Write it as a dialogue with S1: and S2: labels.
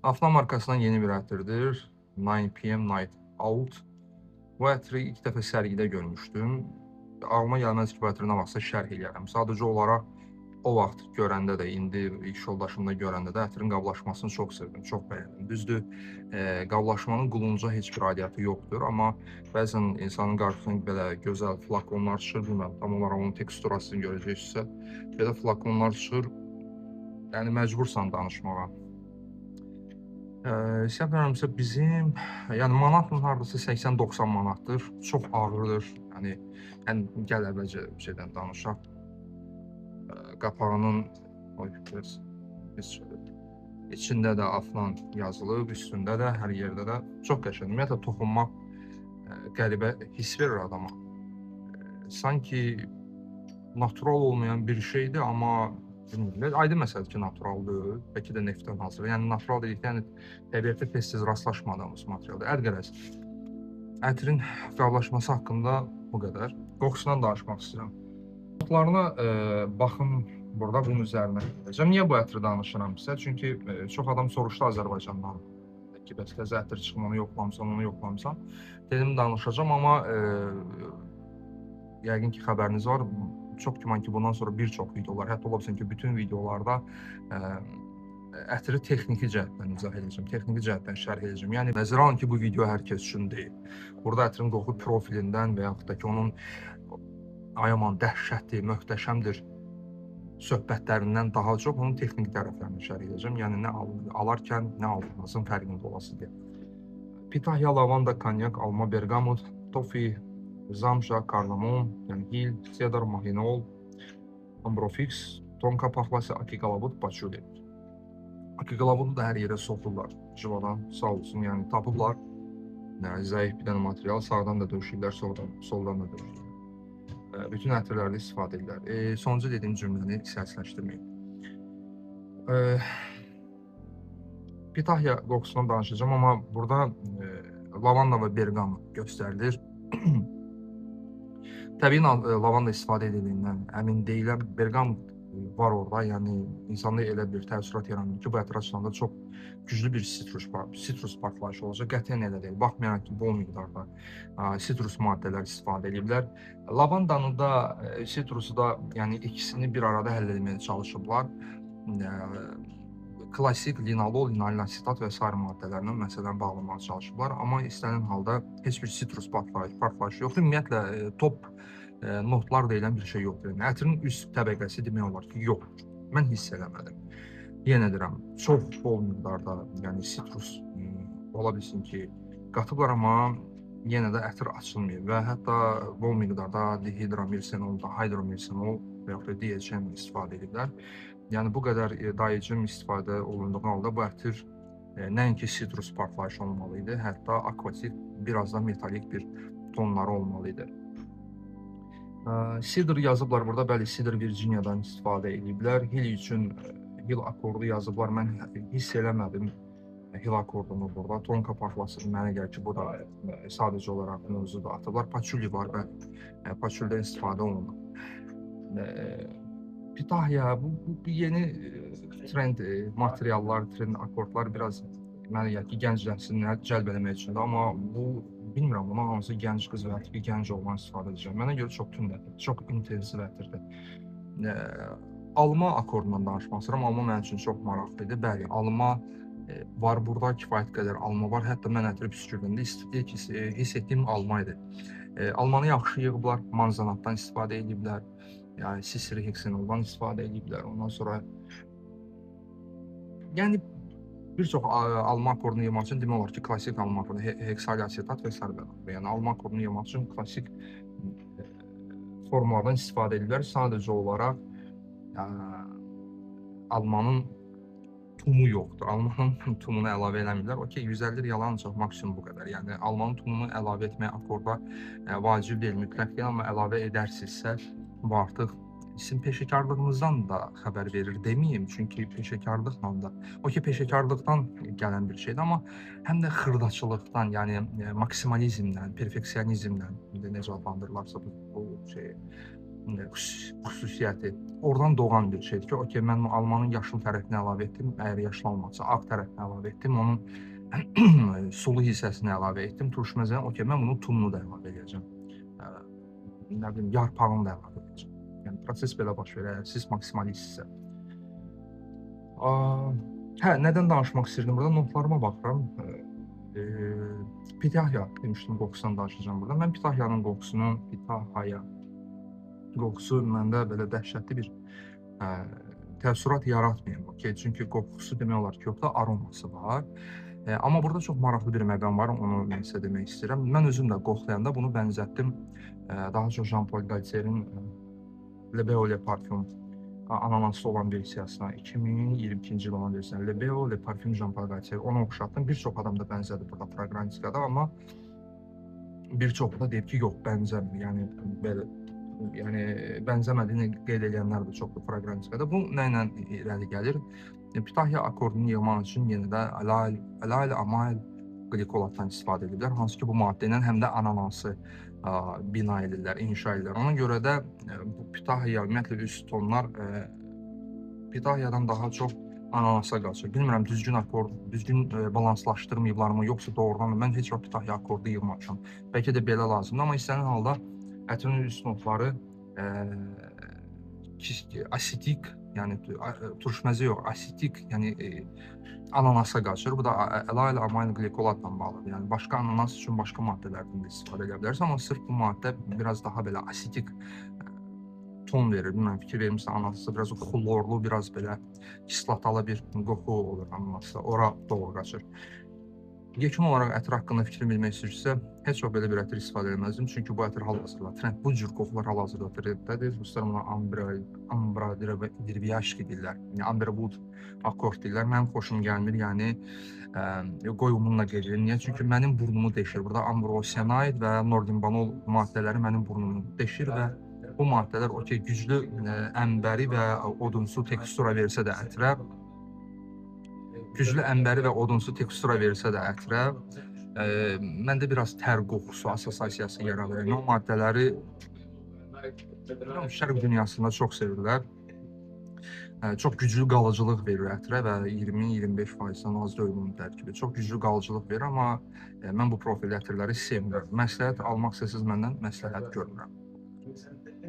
S1: Afla markasından yeni bir ətirdir. 9 PM Night Out. Bu ətri ilk dəfə sərgidə görmüşdüm. Ağlıma gəlməz ki, bu ətri nə vaxtsa şərh eləyərəm. Sadəcə olaraq o vaxt görəndə də, indi iş yoldaşımla görəndə də ətrin qablaşmasını çox sevdim, çox bəyəndim. Düzdür, qablaşmanın qulunca heç bir aidiyyatı yoxdur, amma bəzən insanın qarşısına belə gözəl flakonlar çıxır, bilmirəm, tam olaraq onun teksturasını görəcəksinizsə, belə flakonlar çıxır, yəni məcbursan danışmağa. Səhv eləmirəmsə bizim, yəni manatla hardasa 80-90 manatdır. Çox ağırdır. Yəni gəl əvvəlcə şeydən danışaq. Qapağının oy biraz pis çıxdı. İçində də Aflan yazılıb, üstündə də, hər yerdə də çox qəşəngdir. Ümumiyyətlə toxunmaq qəribə hiss verir adama. Sanki natural olmayan bir şeydir, amma bilmirəm, aydın məsələdir ki, naturaldır. Bəlkə də neftdən hazır. Yəni natural dedikdə, yəni təbiətdə tez-tez rastlaşmadığımız materialdır. Ərqərəz, ətrin qablaşması haqqında bu qədər. Qoxusundan danışmaq istəyirəm. Notlarına baxın, burada bunun üzərinə gedəcəm. Niyə bu ətri danışıram sizə? Çünki çox adam soruşdu Azərbaycandan ki, bəs təzə ətir çıxıb, onu yoxlamısan, onu yoxlamısan. Dedim danışacağam, amma yəqin ki, xəbəriniz var. Çox güman ki, bundan sonra bir çox videolar, hətta ola bilsin ki, bütün videolarda ətri texniki cəhətdən izah edəcəm, texniki cəhətdən şərh edəcəm. Yəni nəzərə alın ki, bu video hər kəs üçün deyil. Burada ətrin qoxu profilindən və yaxud da ki, onun ay aman dəhşətli, möhtəşəmdir söhbətlərindən daha çox onun texniki tərəflərini şərh edəcəm. Yəni nə alarkən, nə alınmasın fərqində olası deyə. Pitahya, lavanda, konyak, alma, bergamot, tofi, zamja, kardamom, yəni hil, sedar, mahinol, ambrofix, tonka paxlası, akikalavut, paçuli. Akikalavutu da hər yerə soxurlar jivadan, sağ olsun, yəni tapıblar. Yəni, zəif bir dənə material, sağdan da döşürlər, soldan da döşürlər. Bütün ətirlərdə istifadə edirlər. Sonuncu dediyim cümləni səhvləşdirməyin. Pitahya qoxusundan danışacağım, amma burada lavanda və bergamot göstərilir. Təbii lavanda istifadə edildiyindən əmin deyiləm. Bergamot var orada, yəni insanda elə bir təəssürat yaranır ki, bu ətri açılanda çox güclü bir sitrus partlayışı olacaq. Qətiyyən elə deyil. Baxmayaraq ki, bol miqdarda sitrus maddələr istifadə ediblər. Lavandanı da, sitrusu da, yəni ikisini bir arada həll etməyə çalışıblar. Klassik linalol, linolin asetat və sair maddələrlə məsələni bağlamağa çalışıblar, amma istənilən halda heç bir sitrus partlayışı yoxdur. Ümumiyyətlə, top notlar deyilən bir şey yoxdur. Yəni, ətrin üst təbəqəsi demək olar ki, yoxdur. Mən hiss eləmədim. Yenə deyirəm, çox bol miqdarda, yəni sitrus ola bilsin ki, qatıblar, amma yenə də ətir açılmıyor və hətta bol miqdarda dihidromirsenol, hidromirsenol və yaxud da DHM istifadə ediblər. Yəni bu qədər dayıcım istifadə olunduğu halda bu ətir nəinki sitrus partlayışı olmalı idi, hətta akvatik, biraz da metalik bir tonları olmalı idi. Sidr yazıblar burada, bəli, Sidr Virginia'dan istifadə ediblər. Hil üçün hil akordu yazıblar, mən hiss eləmədim hil akordunu burada. Tonka paxlası mənə gəlir ki, bu da sadəcə olaraq mövzuda atıblar. Paçuli var və paçuldən istifadə olunur. Pitahya, bu yeni trend materiallar, trend akordlar biraz mənə gəlir ki, gənc nəslini cəlb eləmək üçündür, amma bu bilmirəm, buna hansı gənc qız və yaxud ki, gənc oğlan istifadə edəcək. Mənə görə çox tündədir, çox intensiv ətirdir. Alma akordundan danışmaq istəyirəm. Alma mənim üçün çox maraqlıdır. Bəli, alma var burada, kifayət qədər alma var. Hətta mən ətri püskürdüyümdə hiss etdiyim alma idi. Almanı yaxşı yığıblar, manzanatdan istifadə ediblər. Yəni sisri heksenoldan istifadə ediblər. Ondan sonra yəni bir çox alma akordunu yığmaq üçün demək olar ki, klassik alma akordu, heksali asetat və sair belədir. Yəni alma akordunu yığmaq üçün klassik formlardan istifadə ediblər. Sadəcə olaraq almanın tumu yoxdur. Almanın tumunu əlavə eləmirlər. Okey, 150 real ancaq maksimum bu qədər. Yəni almanın tumunu əlavə etmək akorda vacib deyil, mütləq deyil, amma əlavə edərsinizsə, bu artıq sizin peşəkarlığınızdan da xəbər verir deməyim, çünki peşəkarlıqla da, peşəkarlıqdan gələn bir şeydir, amma həm də xırdaçılıqdan, yəni maksimalizmdən, perfeksionizmdən, necə adlandırılarsa bu şeyi, xüsusiyyəti oradan doğan bir şeydir ki, okey, mən almanın yaşıl tərəfini əlavə etdim, əgər yaşıl almasa, ağ tərəfini əlavə etdim, onun sulu hissəsini əlavə etdim, turş məzəni, okey, mən bunun tumunu da əlavə edəcəm. Nə bilim, yarpağını da əlavə edəcəm. Yəni proses belə baş verir, əgər siz maksimalistsə. Hə, nədən danışmaq istəyirdim burada? Notlarıma baxıram. Pitahya demişdim, qoxusundan danışacağam burada. Mən Pitahyanın qoxusu məndə belə dəhşətli bir təəssürat yaratmıyor. Okay? Çünki qoxusu demək olar ki, yoxda aroması var. Amma burada çox maraqlı bir məqam var, onu mən sizə demək istəyirəm. Mən özüm də qoxlayanda bunu bənzətdim daha çox Jean-Paul Gaultierin Le Beau Le Parfum ananaslı olan versiyasına, 2022-ci il olan versiyasına, Le Beau Le Parfum Jean-Paul Gaultier, ona oxşatdım. Bir çox adam da bənzədir burada fraqrantikada, amma bir çoxu da deyir ki, yox, bənzəmir. Yəni belə, yəni bənzəmədiyini qeyd edənlər də çoxdur fraqrantikada. Bu nə ilə irəli gəlir? Pitahya akordunu yığmaq üçün yenə də alayl amayl qlikolatdan istifadə edirlər. Hansı ki, bu maddə ilə həm də ananası bina edirlər, inşa edirlər. Ona görə də bu Pitahya, ümumiyyətlə üst tonlar Pitahyadan daha çox ananasa qaçır. Bilmirəm, düzgün akord, düzgün balanslaşdırmayıblarmı, yoxsa doğrudan mən heç vaxt Pitahya akordu yığmamışam. Bəlkə də belə lazımdır, amma istənilən halda ətrin üst notları asitik, yəni turşməzi yox, asitik, yəni ananasa qaçır. Bu da alayl amayl qlikolatla bağlıdır. Yəni başqa ananas üçün başqa maddələrdən də istifadə edə bilərsiniz, amma sırf bu maddə biraz daha belə asitik ton verir. Bilmirəm, fikir vermişsə, ananası biraz xlorlu, biraz belə kislatalı bir qoxu olur ananasda. Ora doğru qaçır. Yekun olaraq ətir haqqında fikrini bilmək istəyirsə, heç çox belə bir ətir istifadə etməzdim. Çünki bu ətir hal-hazırda trend, bu cür qoxular hal-hazırda trenddədir. Ruslar buna ambra dirviyaşki deyirlər. Yəni amber wood akord deyirlər. Mənim xoşum gəlmir. Yəni qoy onunla qeyd edim. Niyə? Çünki mənim burnumu deşir. Burada ambrosianid və nordimbanol maddələri mənim burnumu deşir və bu maddələr okey güclü əmbəri və odunsu tekstura versə də ətrə, məndə biraz tər qoxusu assosiasiyası yaradır. Yəni o maddələri şərq dünyasında çox sevirlər. Çox güclü qalıcılıq verir ətrə və 20-25%-dən az deyil bunun tərkibi. Çox güclü qalıcılıq verir, amma mən bu profilli ətirləri sevmirəm. Məsləhət almaq istəsəniz məndən məsləhət görmürəm.